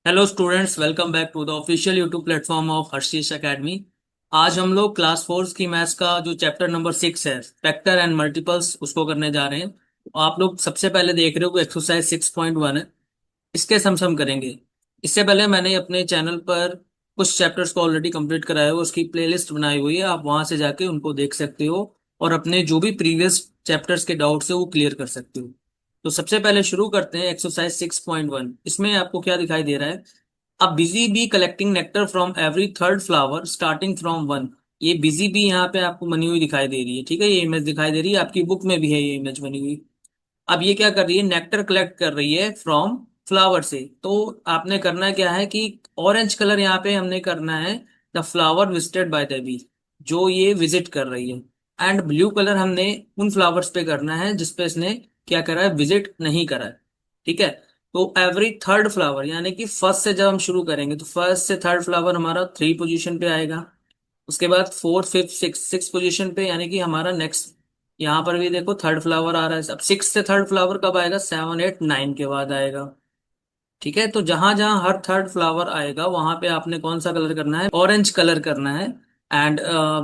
Hello students, welcome back to the official YouTube platform of Harshis academy. आज हम लोग class fourth की maths का जो चैप्टर नंबर 6 है, फैक्टर एंड मल्टीपल्स, उसको करने जा रहे हैं। आप लोग सबसे पहले देख रहे हो कि एक्सरसाइज 6.1 है। इसके सम करेंगे। इससे पहले मैंने अपने चैनल पर कुछ चैप्टर्स को ऑलरेडी कंप्लीट कराया हुआ, उसकी प्लेलिस्ट बनाई हुई है, आप वहां से जाके उनको देख सकते हो और अपने जो भी प्रीवियस चैप्टर्स के डाउट्स है वो क्लियर कर सकते हो। तो सबसे पहले शुरू करते हैं एक्सरसाइज 6.1। इसमें आपको क्या दिखाई दे रहा है? A busy bee collecting nectar from every third flower starting from one. ये बिजी बी यहाँ पे आपको बनी हुई दिखाई दे रही है, ठीक है, ये इमेज दिखाई दे रही है, आपकी बुक में भी है ये इमेज बनी हुई। अब ये क्या कर रही है? नेक्टर कलेक्ट कर रही है फ्रॉम फ्लावर से। तो आपने करना क्या है कि ऑरेंज कलर यहाँ पे हमने करना है the flower visited by the bee, जो ये विजिट कर रही है। एंड ब्लू कलर हमने उन फ्लावर्स पे करना है जिसपे इसने क्या करा है? विजिट नहीं करा है। ठीक है। तो एवरी थर्ड फ्लावर, यानी कि फर्स्ट से जब हम शुरू करेंगे तो फर्स्ट से थर्ड फ्लावर हमारा 3 पोजीशन पे आएगा। उसके बाद फोर्थ फिफ्थ सिक्स पोजीशन पे, यानी कि हमारा नेक्स्ट, यहाँ पर भी देखो थर्ड फ्लावर आ रहा है। अब सिक्स से थर्ड फ्लावर कब आएगा? 7 8 9 के बाद आएगा। ठीक है। तो जहां जहां हर थर्ड फ्लावर आएगा वहां पे आपने कौन सा कलर करना है? ऑरेंज कलर करना है। एंड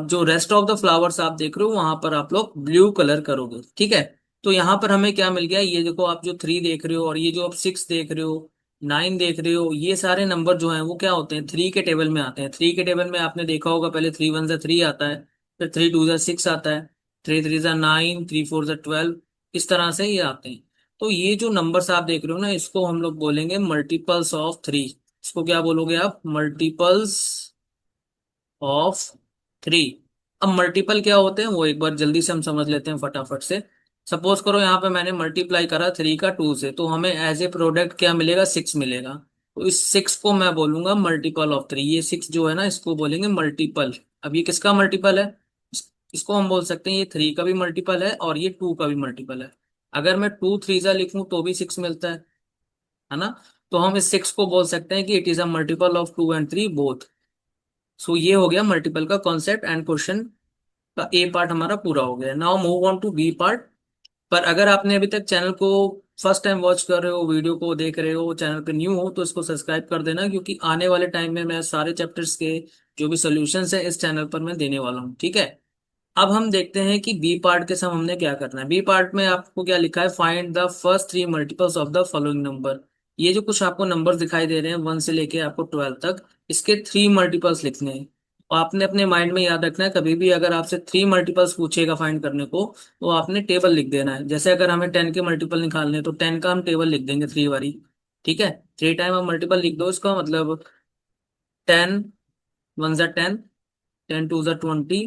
जो रेस्ट ऑफ द फ्लावर्स आप देख रहे हो वहां पर आप लोग ब्लू कलर करोगे। ठीक है। तो यहाँ पर हमें क्या मिल गया? ये देखो, आप जो 3 देख रहे हो और ये जो आप 6 देख रहे हो, 9 देख रहे हो, ये सारे नंबर जो हैं वो क्या होते हैं? 3 के टेबल में आते हैं। 3 के टेबल में आपने देखा होगा, पहले 3 1 जा 3 आता है, फिर 3 2 जा 6 आता है, 3 3 जा 9, 3 4 जा 12, इस तरह से ये आते हैं। तो ये जो नंबर्स आप देख रहे हो ना, इसको हम लोग बोलेंगे मल्टीपल्स ऑफ 3। इसको क्या बोलोगे आप? Multiples of 3। अब मल्टीपल क्या होते हैं वो एक बार जल्दी से हम समझ लेते हैं फटाफट से। सपोज करो यहाँ पे मैंने मल्टीप्लाई करा 3 का 2 से, तो हमें एज ए प्रोडक्ट क्या मिलेगा? 6 मिलेगा। तो इस 6 को मैं बोलूंगा मल्टीपल ऑफ 3। ये 6 जो है ना, इसको बोलेंगे मल्टीपल। अब ये किसका मल्टीपल है? इसको हम बोल सकते हैं ये 3 का भी मल्टीपल है और ये 2 का भी मल्टीपल है। अगर मैं 2 3 जा लिखूं तो भी 6 मिलता है ना? तो हम इस 6 को बोल सकते हैं कि it is a multiple of 2 and 3 both. So ये हो गया मल्टीपल का कॉन्सेप्ट, एंड क्वेश्चन का ए पार्ट हमारा पूरा हो गया। Now move on to B part. पर अगर आपने अभी तक चैनल को फर्स्ट टाइम वॉच कर रहे हो, वीडियो को देख रहे हो, चैनल पे न्यू हो, तो इसको सब्सक्राइब कर देना, क्योंकि आने वाले टाइम में मैं सारे चैप्टर्स के जो भी सॉल्यूशंस है इस चैनल पर मैं देने वाला हूँ। ठीक है। अब हम देखते हैं कि बी पार्ट के सम हमने क्या करना है। बी पार्ट में आपको क्या लिखा है? Find the first 3 multiples of the following number. ये जो कुछ आपको नंबर दिखाई दे रहे हैं 1 से लेके आपको 12 तक, इसके 3 मल्टीपल्स लिखने हैं। और आपने अपने माइंड में याद रखना है, कभी भी अगर आपसे 3 मल्टीपल्स पूछेगा फाइंड करने को, तो आपने टेबल लिख देना है। जैसे अगर हमें 10 के मल्टीपल निकालने हैं तो 10 का हम टेबल लिख देंगे 3 वाली। ठीक है। 3 टाइम हम मल्टीपल लिख दो, इसका मतलब 10 1 जा 10, 10 2 जा 20,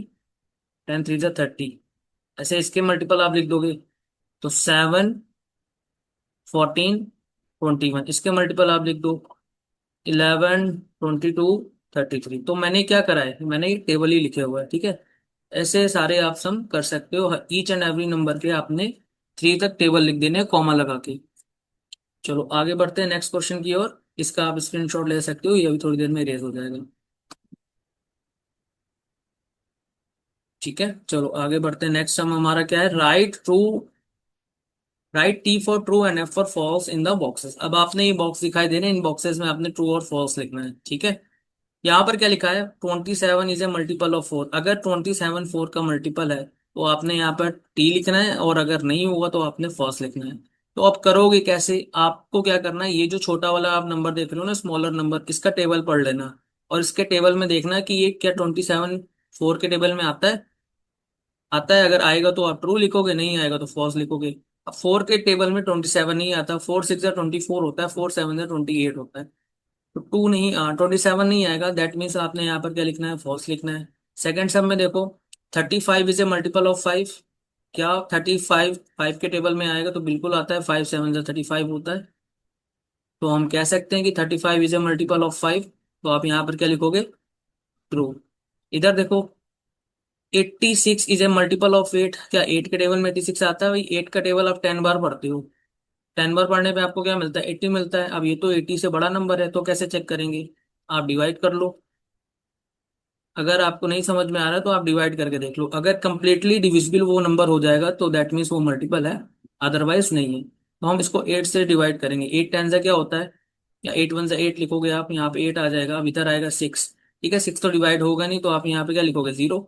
10 3 जा 30। ऐसे इसके मल्टीपल आप लिख दोगे तो 7 14 21। इसके मल्टीपल आप लिख दो 11 22 33। तो मैंने क्या करा है? मैंने एक टेबल ही लिखे हुआ है। ठीक है। ऐसे सारे आप सम कर सकते हो। ईच एंड एवरी नंबर के आपने 3 तक टेबल लिख देने हैं कॉमा लगा के। चलो आगे बढ़ते हैं नेक्स्ट क्वेश्चन की ओर। इसका आप स्क्रीनशॉट ले सकते हो, ये अभी थोड़ी देर में रेज हो जाएगा। ठीक है। चलो आगे बढ़ते हैं। नेक्स्ट सम हमारा क्या है? Right T for true and F for falls in the boxes. अब आपने ये बॉक्स दिखाई दे रहे हैं, इन बॉक्सेस में आपने ट्रू और फॉल्स लिखना है। ठीक है। यहाँ पर क्या लिखा है? 27 इज ए मल्टीपल ऑफ 4। अगर 27 4 का मल्टीपल है तो आपने यहाँ पर टी लिखना है, और अगर नहीं हुआ तो आपने फॉल्स लिखना है। तो आप करोगे कैसे? आपको क्या करना है, ये जो छोटा वाला आप नंबर देख रहे हो ना, स्मॉलर नंबर, इसका टेबल पढ़ लेना। और इसके टेबल में देखना कि ये क्या 27 4 के टेबल में आता है। आता है, अगर आएगा तो आप ट्रू लिखोगे, नहीं आएगा तो फॉल्स लिखोगे। अब 4 के टेबल में 27 नहीं आता। 4 6 या 24 होता है, 4 7 या 28 होता है। तो 2 नहीं, 27 नहीं आएगा। दैट मीन्स आपने यहाँ पर क्या लिखना है? फॉल्स लिखना है। सेकंड सब में देखो, 35 इज ए मल्टीपल ऑफ 5। क्या 35 5 के टेबल में आएगा? तो बिल्कुल आता है, 5 7 या 35 होता है। तो हम कह सकते हैं कि 35 इज ए मल्टीपल ऑफ 5। तो आप यहाँ पर क्या लिखोगे? ट्रू। इधर देखो, 86 इज ए मल्टीपल ऑफ 8। क्या 8 के टेबल में 86 आता है? भाई 8 का टेबल आप 10 बार पढ़ते हो। 10 बार पढ़ने पे आपको क्या मिलता है? 80 मिलता है। अब ये तो 80 से बड़ा नंबर है, तो कैसे चेक करेंगे? आप डिवाइड कर लो। अगर आपको नहीं समझ में आ रहा है तो आप डिवाइड करके देख लो। अगर कंप्लीटली डिविजिबल वो नंबर हो जाएगा तो दैट मीन्स वो मल्टीपल है, अदरवाइज नहीं है। तो हम इसको 8 से डिवाइड करेंगे। 8 10 से क्या होता है? या 8 1 8 लिखोगे आप, यहाँ पे 8 आ जाएगा, अब इधर आएगा 6। ठीक है, 6 तो डिवाइड होगा नहीं, तो आप यहाँ पे क्या लिखोगे, 0।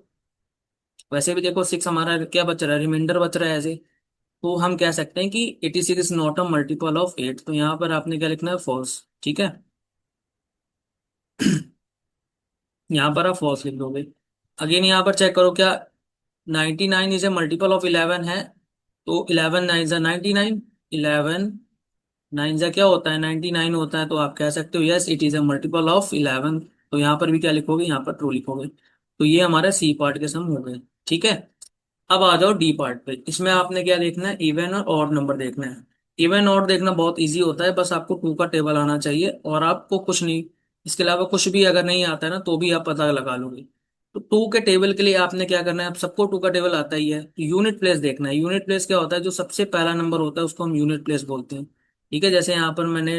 वैसे भी देखो 6 हमारा क्या बच रहा है, रिमाइंडर बच रहा है ऐसे। तो हम कह सकते हैं कि 86 is not a multiple of 8, तो यहाँ पर आपने क्या लिखना है, फॉल्स। ठीक है, यहाँ पर आप फॉल्स लिख दोगे। अगेन यहाँ पर चेक करो, क्या 99 इज ए मल्टीपल ऑफ 11 है? तो 11 नाइन जा 99, 11 नाइन जा क्या होता है, 99 होता है। तो आप कह सकते हो yes it is a multiple of 11। तो यहाँ पर भी क्या लिखोगे, यहाँ पर ट्रू लिखोगे। तो ये हमारा सी पार्ट के सम हो गए। ठीक है, अब आ जाओ डी पार्ट पे। इसमें आपने क्या देखना है, इवन और ऑड नंबर देखना है। इवन ऑड देखना बहुत इजी होता है, बस आपको टू का टेबल आना चाहिए और आपको कुछ नहीं, इसके अलावा कुछ भी अगर नहीं आता है ना तो भी आप पता लगा लोगे। तो टू के टेबल के लिए आपने क्या करना है, आप सबको टू का टेबल आता ही है, तो यूनिट प्लेस देखना है। यूनिट प्लेस क्या होता है, जो सबसे पहला नंबर होता है उसको हम यूनिट प्लेस बोलते हैं। ठीक है, जैसे यहाँ पर मैंने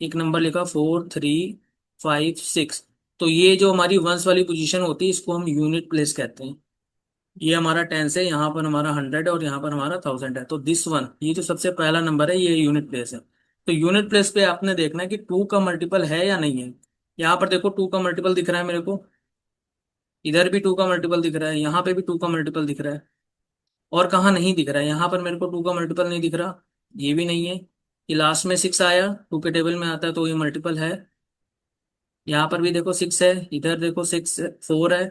एक नंबर लिखा 4 3 5 6, तो ये जो हमारी वंस वाली पोजीशन होती है इसको हम यूनिट प्लेस कहते हैं। ये हमारा 10 है, यहाँ पर हमारा 100 है और यहाँ पर हमारा 1000 है। तो दिस वन, ये जो सबसे पहला नंबर है ये यूनिट प्लेस है। तो यूनिट प्लेस पे आपने देखना है कि टू का मल्टीपल है या नहीं है। यहाँ पर देखो टू का मल्टीपल दिख रहा है मेरे को, इधर भी टू का मल्टीपल दिख रहा है, यहाँ पे भी टू का मल्टीपल दिख रहा है। और कहाँ नहीं दिख रहा है, यहाँ पर मेरे को टू का मल्टीपल नहीं दिख रहा, ये भी नहीं है। ये लास्ट में 6 आया, टू के टेबल में आता है तो ये मल्टीपल है। यहाँ पर भी देखो 6 है, इधर देखो 6 4 है,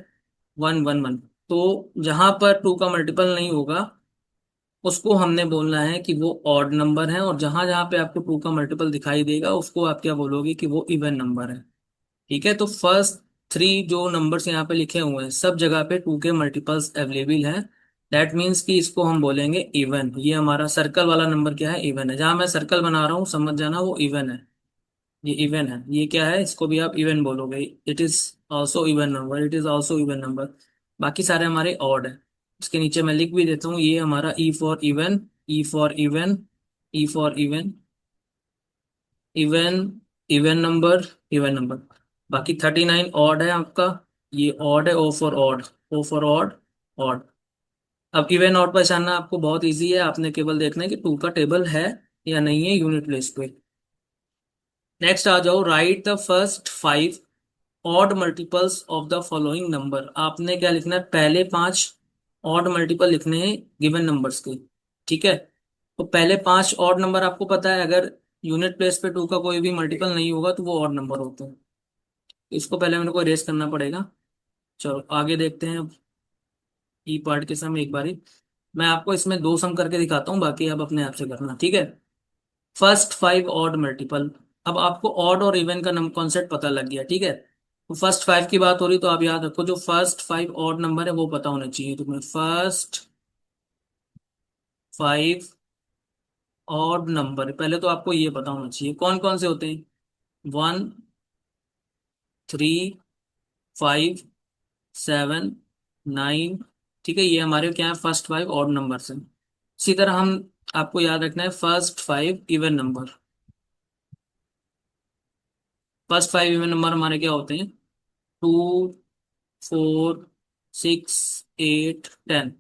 1 1 1। तो जहां पर टू का मल्टीपल नहीं होगा उसको हमने बोलना है कि वो ऑड नंबर है, और जहां जहां पे आपको टू का मल्टीपल दिखाई देगा उसको आप क्या बोलोगे कि वो इवन नंबर है। ठीक है, तो फर्स्ट 3 जो नंबर्स यहाँ पे लिखे हुए हैं सब जगह पे टू के मल्टीपल्स अवेलेबल हैं। दैट मीन्स कि इसको हम बोलेंगे इवन। ये हमारा सर्कल वाला नंबर क्या है, इवन है। जहां मैं सर्कल बना रहा हूँ समझ जाना वो इवन है, ये इवन है। ये क्या है, इसको भी आप इवन बोलोगे, it is also even number, it is also even number. बाकी सारे हमारे ऑड है। इसके नीचे मैं लिख भी देता हूँ, ये हमारा E for even, E for even, E for even, even, even number, even number. बाकी 39 ऑड है आपका, ये ऑड है, O for odd, O for odd, odd. अब इवन ऑड पहचानना आपको बहुत इजी है, आपने केवल देखना है कि टू का टेबल है या नहीं है यूनिट प्लेस पे। नेक्स्ट आ जाओ, right the first 5 odd multiples of the following number. आपने क्या लिखना है, पहले 5 ऑड मल्टीपल लिखने हैं गिवन नंबर्स के। ठीक है, तो पहले 5 ऑड नंबर आपको पता है, अगर यूनिट प्लेस पे टू का कोई भी मल्टीपल नहीं होगा तो वो ऑड नंबर होते हैं। इसको पहले मेरे को इरेज करना पड़ेगा। चलो आगे देखते हैं। ई पार्ट के समय एक बारी मैं आपको इसमें दो सम करके दिखाता हूँ, बाकी आप अपने आप से करना। ठीक है, फर्स्ट 5 ऑड मल्टीपल। अब आपको ऑड और इवन का कॉन्सेप्ट पता लग गया। ठीक है, तो फर्स्ट 5 की बात हो रही तो आप याद रखो जो फर्स्ट 5 ऑड नंबर है वो पता होना चाहिए तुम्हें। फर्स्ट 5 ऑड नंबर पहले तो आपको ये पता होना चाहिए कौन कौन से होते हैं, 1 3 5 7 9। ठीक है, ये हमारे क्या है, फर्स्ट 5 ऑड नंबर है। इसी तरह हम आपको याद रखना है first 5 even number. First 5 even number हमारे क्या होते हैं, 2 4 6 8 10।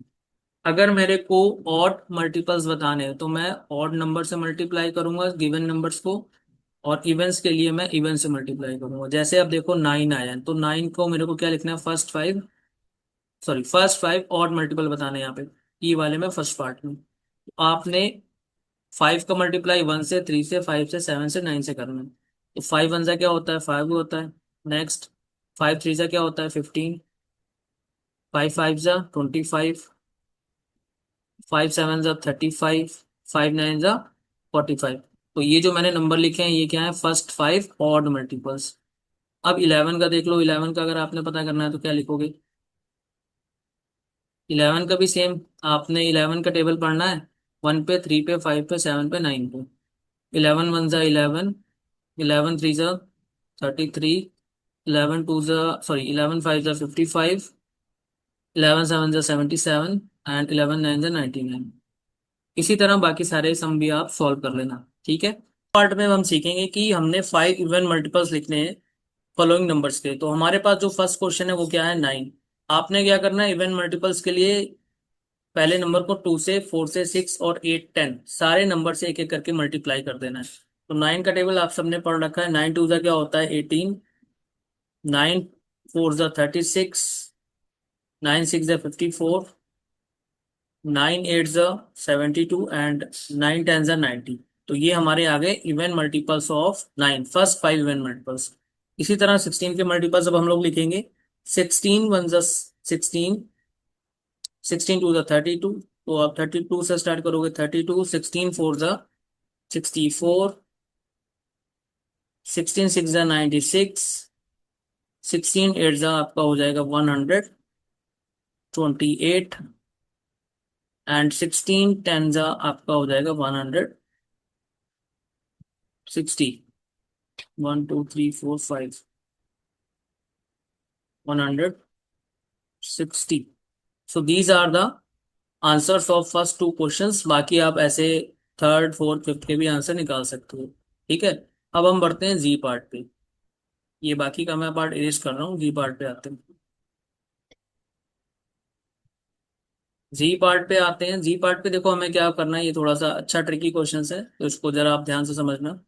अगर मेरे को ऑड मल्टीपल्स बताने हैं तो मैं ऑड नंबर से मल्टीप्लाई करूंगा गिवन नंबर्स को, और इवेंट्स के लिए मैं इवन से मल्टीप्लाई करूंगा। जैसे अब देखो 9 आया है, तो 9 को मेरे को क्या लिखना है, first 5, sorry first 5 odd multiple बताने हैं यहाँ पे, ई वाले में फर्स्ट पार्ट में। तो आपने 5 का मल्टीप्लाई 1 से, 3 से, 5 से, 7 से, 9 से करना है। तो 5 1 सा क्या होता है, 5 होता है। नेक्स्ट 5 3 सा क्या होता है, 15। 5 5 सा 25। 5 7 सा 35। 5 9 सा 45। तो ये जो मैंने नंबर लिखे हैं ये क्या है, फर्स्ट 5 ऑड मल्टीपल्स। अब 11 का देख लो, 11 का अगर आपने पता करना है तो क्या लिखोगे, 11 का भी सेम, आपने 11 का टेबल पढ़ना है, 1 पे, 3 पे, 5 पे, 7 पे, 9 पे। 11 1 सा 11, 11 3 सा 33, 11 2 सा, सॉरी 11 5 सा 55, 11 7 सा 77 एंड 11 9 सा 99। इसी तरह बाकी सारे सम भी आप सॉल्व कर लेना। ठीक है, पार्ट में हम सीखेंगे कि हमने 5 इवन मल्टीपल्स लिखने हैं फॉलोइंग नंबर्स के। तो हमारे पास जो फर्स्ट क्वेश्चन है वो क्या है, 9। आपने क्या करना है, इवन मल्टीपल्स के लिए पहले नंबर को 2 से, 4 से, 6 और 8 10 सारे नंबर से एक एक करके मल्टीप्लाई कर देना है। तो 9 का टेबल आप सबने पढ़ रखा है। 9 टू ज़ा क्या होता है 18, 9 फोर ज़ा 36, 9 सिक्स ज़ा 54, 9 एट ज़ा 72 एंड 9 टेन ज़ा 90। तो ये हमारे आ गए even multiples of 9, first 5 even multiples. इसी तरह 16 के मल्टीपल्स अब हम लोग लिखेंगे। 16 वन ज़ा 16, 16 टू ज़ा 32। तो आप 32 से स्टार्ट करोगे, 32, 16 फोर ज़ा 64, 16 सिक्स ज़ा 96, 16 एट ज़ा आपका हो जाएगा 128 एंड 16 टेन ज़ा आपका हो जाएगा 160। 1 2 3 4 5 160। So these are the answers of first two questions. बाकी आप ऐसे थर्ड फोर्थ फिफ्थ के भी आंसर निकाल सकते हो। ठीक है, अब हम बढ़ते हैं जी पार्ट पे। ये बाकी का मैं पार्ट इरेज कर रहा हूँ, जी पार्ट पे आते हैं। जी पार्ट पे आते हैं। जी पार्ट पे देखो हमें क्या करना है, ये थोड़ा सा अच्छा ट्रिकी क्वेश्चन है, तो इसको जरा आप ध्यान से समझना।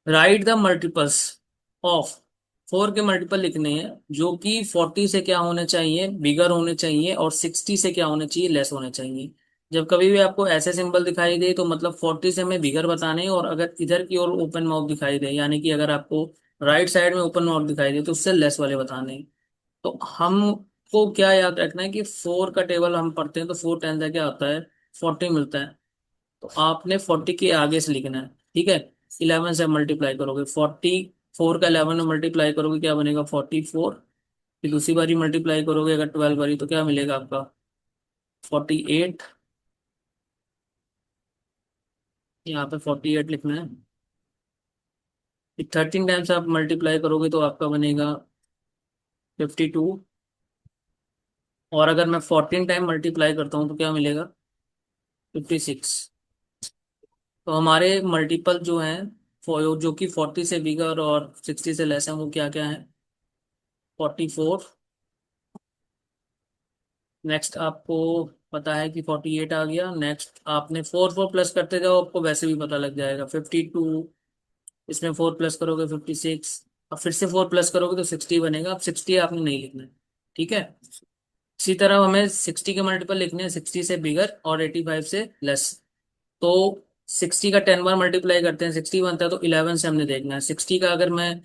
राइट द मल्टीपल्स ऑफ, 4 के मल्टीपल लिखने हैं जो कि 40 से क्या होने चाहिए, बिगर होने चाहिए, और 60 से क्या होने चाहिए, लेस होने चाहिए। जब कभी भी आपको ऐसे सिंबल दिखाई दे तो मतलब 40 से हमें बिगर बताने हैं, और अगर इधर की ओर ओपन माउथ दिखाई दे, यानी कि अगर आपको राइट साइड में ओपन माउथ दिखाई दे तो उससे लेस वाले बताने हैं। तो हमको क्या याद रखना है कि 4 का टेबल हम पढ़ते हैं तो 4 टेन का क्या होता है, 40 मिलता है। तो आपने 40 के आगे से लिखना है। ठीक है, 11 से मल्टीप्लाई करोगे 40, 4 का 11 में मल्टीप्लाई करोगे क्या बनेगा 44। फिर दूसरी बारी मल्टीप्लाई करोगे अगर 12 बारी तो क्या मिलेगा आपका 48। यहाँ पे 48 लिखना है। फिर 13 टाइम्स आप मल्टीप्लाई करोगे तो आपका बनेगा 52। और अगर मैं 14 टाइम मल्टीप्लाई करता हूँ तो क्या मिलेगा 56। तो हमारे मल्टीपल जो हैं जो कि 40 से बिगर और 60 से लेस हैं वो क्या क्या है, 44। नेक्स्ट आपको पता है कि 48 आ गया। नेक्स्ट आपने 4 4 प्लस करते जाओ, आपको वैसे भी पता लग जाएगा 52। इसमें 4 प्लस करोगे 56। अब फिर से 4 प्लस करोगे तो 60 बनेगा। अब 60 आपने नहीं लिखना है। ठीक है, इसी तरह हमें 60 के मल्टीपल लिखने हैं 60 से बिगर और 85 से लेस। तो 60 का 10 बार मल्टीप्लाई करते हैं 60 बनता है, तो 11 से हमने देखना है। 60 का अगर मैं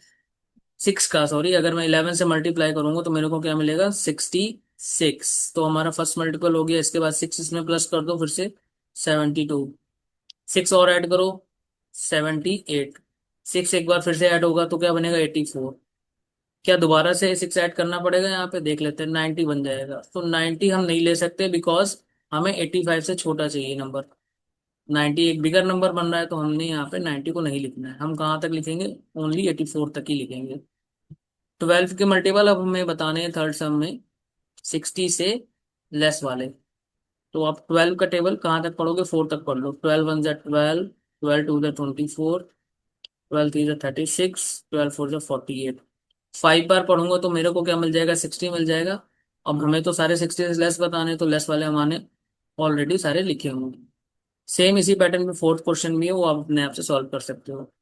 6 का सॉरी अगर मैं 11 से मल्टीप्लाई करूंगा तो मेरे को क्या मिलेगा 66। तो हमारा फर्स्ट मल्टीपल हो गया। इसके बाद 6 इसमें प्लस कर दो फिर से 72। 6 और ऐड करो 78। 6 एक बार फिर से ऐड होगा तो क्या बनेगा 84। क्या दोबारा से 6 ऐड करना पड़ेगा, यहाँ पे देख लेते हैं 90 बन जाएगा। तो 90 हम नहीं ले सकते बिकॉज हमें 85 से छोटा चाहिए नंबर। 90 एक बिगर नंबर बन रहा है तो हमने यहाँ पे 90 को नहीं लिखना है। हम कहाँ तक लिखेंगे, ओनली 84 तक ही लिखेंगे। 12 के मल्टीपल अब हमें बताने हैं थर्ड सम में 60 से लेस वाले। तो आप 12 का टेबल कहाँ तक पढ़ोगे, 4 तक पढ़ लो। 12 वन जा 12, 12 टू जा 24, 12 थ्री जा 36, 12 फोर जा 48। 5 बार पढ़ूंगा तो मेरे को क्या मिल जाएगा 60 मिल जाएगा। अब हमें तो सारे 60 से लेस बताने, तो लेस वाले हमारे ऑलरेडी सारे लिखे होंगे। सेम इसी पैटर्न पे फोर्थ क्वेश्चन भी है, वो आप अपने आप से सॉल्व कर सकते हो।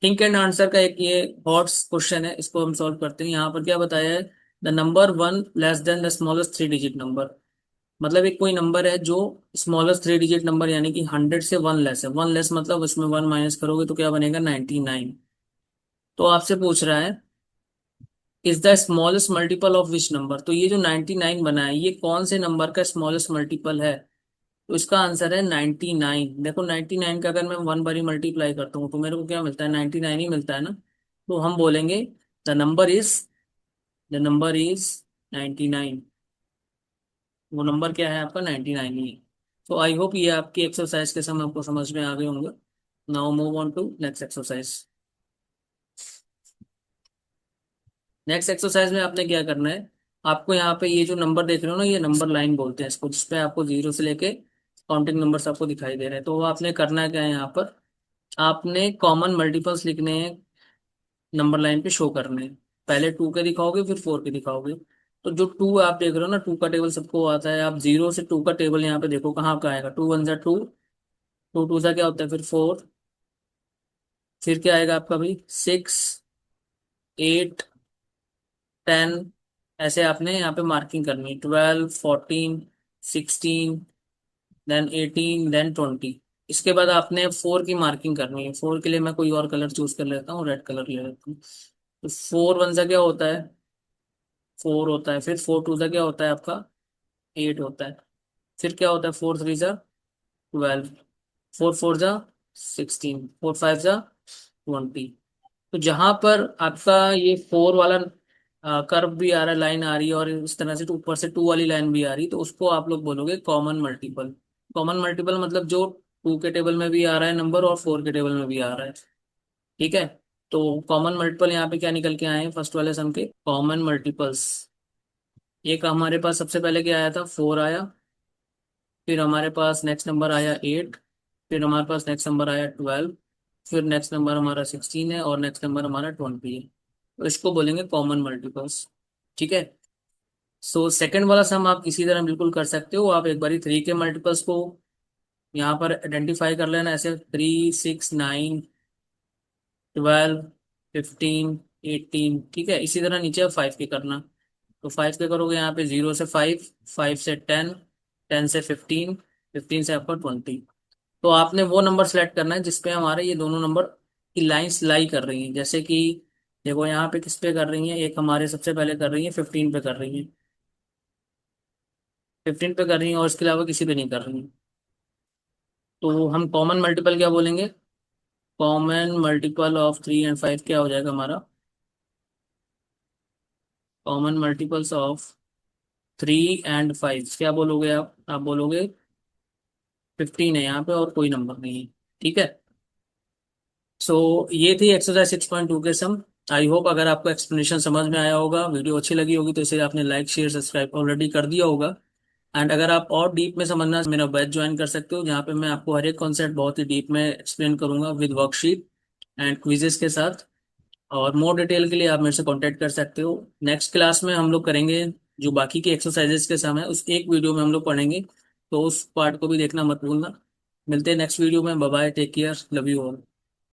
थिंक एंड आंसर का एक ये हॉट्स क्वेश्चन है, इसको हम सॉल्व करते हैं। यहाँ पर क्या बताया है, the number 1 less than the smallest 3 digit number. मतलब एक कोई नंबर है जो स्मॉलेस्ट 3 डिजिट नंबर यानी कि 100 से 1 लेस है। 1 लेस मतलब उसमें 1 माइनस करोगे तो क्या बनेगा 99। तो आपसे पूछ रहा है is the smallest multiple of which number. तो ये जो 99 बना है ये कौन से नंबर का स्मॉलेस्ट मल्टीपल है। तो इसका आंसर है 99। देखो 99 का अगर मैं 1 बारी मल्टीप्लाई करता हूँ तो मेरे को क्या मिलता है 99 ही मिलता है ना। तो हम बोलेंगे the number is the number is 99। वो नंबर क्या है आपका 99 ही है। तो आई होप ये आपकी एक्सरसाइज के समय आपको समझ में आ गए होंगे। Now move on to next exercise. Next exercise में आपने क्या करना है, आपको यहाँ पे ये जो नंबर देख रहे हो ना, ये नंबर लाइन बोलते हैं इसको, जिसपे आपको 0 से लेके काउंटिंग नंबर्स आपको दिखाई दे रहे हैं। तो वो आपने करना क्या है, यहाँ पर आपने कॉमन मल्टीपल्स लिखने हैं, नंबर लाइन पे शो करने हैं। पहले 2 के दिखाओगे फिर 4 के दिखाओगे। तो जो 2 आप देख रहे हो ना, 2 का टेबल सबको आता है। आप 0 से 2 का टेबल यहाँ पे देखो कहाँ का आएगा, 2 वन जा 2, टू टू सा क्या होता है फिर 4, फिर क्या आएगा आपका भाई 6, 8, 10, ऐसे आपने यहाँ पे मार्किंग करनी है, 12, 14, 16, देन 18, देन 20। इसके बाद आपने 4 की मार्किंग करनी है। 4 के लिए मैं कोई और कलर चूज कर लेता हूँ, रेड कलर ले लेता हूँ। तो 4 वन सा क्या होता है 4 होता है, फिर 4 टू सा क्या होता है आपका 8 होता है, फिर क्या होता है 4 थ्री सा 12, 4 फोर जा 16, 4 फाइव जा 20। तो जहां पर आपका ये 4 वाला कर्व भी आ रहा है, लाइन आ रही है, और इस तरह से ऊपर से 2 वाली लाइन भी आ रही है, तो उसको आप लोग बोलोगे कॉमन मल्टीपल। कॉमन मल्टीपल मतलब जो 2 के टेबल में भी आ रहा है नंबर और 4 के टेबल में भी आ रहा है। ठीक है। तो कॉमन मल्टीपल यहाँ पे क्या निकल के आए हैं फर्स्ट वाले सम के कॉमन मल्टीपल्स। एक हमारे पास सबसे पहले क्या आया था 4 आया, फिर हमारे पास नेक्स्ट नंबर आया 8, फिर हमारे पास नेक्स्ट नंबर आया 12, फिर नेक्स्ट नंबर हमारा 16 है, और नेक्स्ट नंबर हमारा 20 है। तो इसको बोलेंगे कॉमन मल्टीपल्स। ठीक है। सो सेकंड वाला सम आप इसी तरह बिल्कुल कर सकते हो। आप एक बारी 3 के मल्टीपल्स को यहाँ पर आइडेंटिफाई कर लेना, ऐसे 3, 6, 9, 12, 15, 18। ठीक है। इसी तरह नीचे 5 के करना। तो 5 के करोगे यहाँ पे 0 से 5, 5 से 10, 10 से 15, 15 से आपका 20। तो आपने वो नंबर सेलेक्ट करना है जिसपे हमारे ये दोनों नंबर की लाइंस लाई कर रही हैं। जैसे कि देखो यहाँ पे किस पे कर रही हैं, एक हमारे सबसे पहले कर रही है 15 पे कर रही है, 15 पे कर रही हैं, और इसके अलावा किसी पे नहीं कर रही हैं। तो हम कॉमन मल्टीपल क्या बोलेंगे, कॉमन मल्टीपल ऑफ 3 एंड 5 क्या हो जाएगा हमारा, कॉमन मल्टीपल्स ऑफ 3 एंड 5 क्या बोलोगे आप बोलोगे 15 है यहाँ पे और कोई नंबर नहीं है। ठीक है। सो ये थी एक्सरसाइज 6.2 के सम। आई होप अगर आपको एक्सप्लेनेशन समझ में आया होगा, वीडियो अच्छी लगी होगी, तो इसे आपने लाइक शेयर सब्सक्राइब ऑलरेडी कर दिया होगा। एंड अगर आप और डीप में समझना मेरा बैच ज्वाइन कर सकते हो, जहाँ पे मैं आपको हर एक कॉन्सेप्ट बहुत ही डीप में एक्सप्लेन करूंगा विद वर्कशीट एंड क्विजेस के साथ। और मोर डिटेल के लिए आप मेरे से कांटेक्ट कर सकते हो। नेक्स्ट क्लास में हम लोग करेंगे जो बाकी की एक्सरसाइजेस के सम है, उस एक वीडियो में हम लोग पढ़ेंगे, तो उस पार्ट को भी देखना मत भूलना। मिलते हैं नेक्स्ट वीडियो में। Bye bye, take care, love you all.